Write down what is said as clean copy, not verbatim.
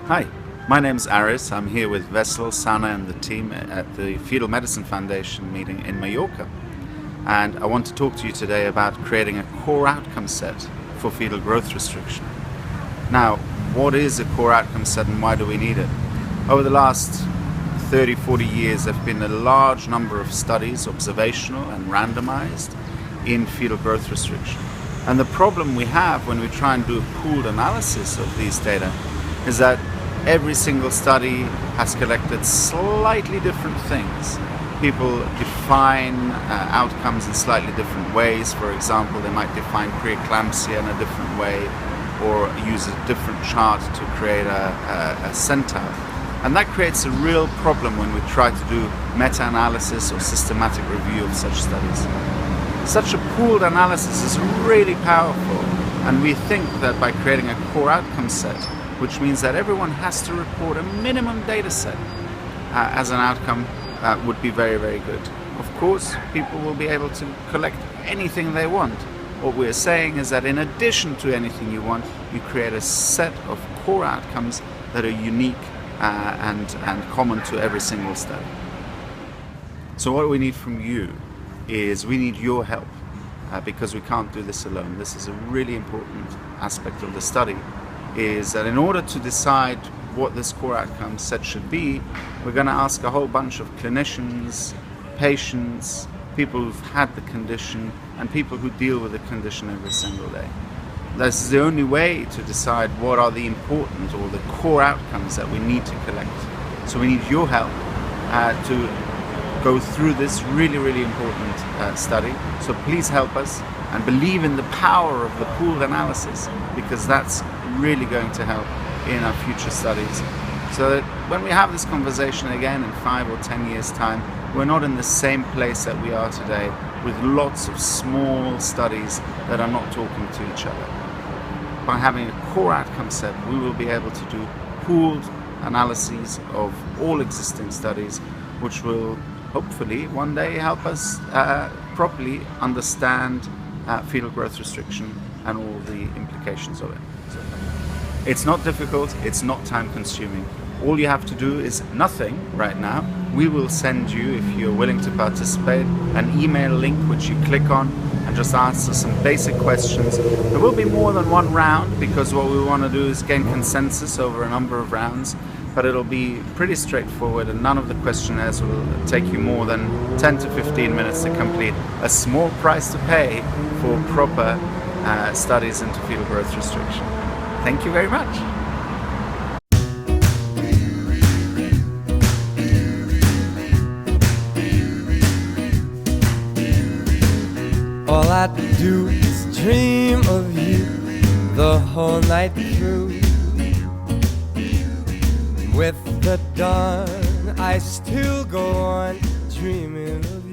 Hi, my name's Aris. I'm here with Fetal, Sana and the team at the Fetal Medicine Foundation meeting in Mallorca. And I want to talk to you today about creating a core outcome set for fetal growth restriction. Now, what is a core outcome set and why do we need it? Over the last 30-40 years, there have been a large number of studies, observational and randomized, in fetal growth restriction. And the problem we have when we try and do a pooled analysis of these data is that every single study has collected slightly different things. People define outcomes in slightly different ways. For example, they might define preeclampsia in a different way or use a different chart to create a centile. And that creates a real problem when we try to do meta-analysis or systematic review of such studies. Such a pooled analysis is really powerful, and we think that by creating a core outcome set, which means that everyone has to report a minimum data set as an outcome, would be very, very good. Of course, people will be able to collect anything they want. What we're saying is that in addition to anything you want, you create a set of core outcomes that are unique and common to every single study. So what we need from you is we need your help because we can't do this alone. This is a really important aspect of the study, is that in order to decide what this core outcome set should be, we're going to ask a whole bunch of clinicians, patients, people who've had the condition, and people who deal with the condition every single day. This is the only way to decide what are the important or the core outcomes that we need to collect. So we need your help to go through this really, really important study. So please help us and believe in the power of the pooled analysis, because that's really going to help in our future studies, so that when we have this conversation again in 5 or 10 years time, we're not in the same place that we are today with lots of small studies that are not talking to each other. By having a core outcome set, we will be able to do pooled analyses of all existing studies, which will hopefully one day help us properly understand fetal growth restriction and all the implications of it. So, it's not difficult, it's not time consuming. All you have to do is nothing right now. We will send you, if you're willing to participate, an email link which you click on and just answer some basic questions. There will be more than one round because what we want to do is gain consensus over a number of rounds, but it'll be pretty straightforward and none of the questionnaires will take you more than 10 to 15 minutes to complete. A small price to pay for proper studies into fetal growth restriction. Thank you very much. All I do is dream of you the whole night through. With the dawn, I still go on dreaming of you.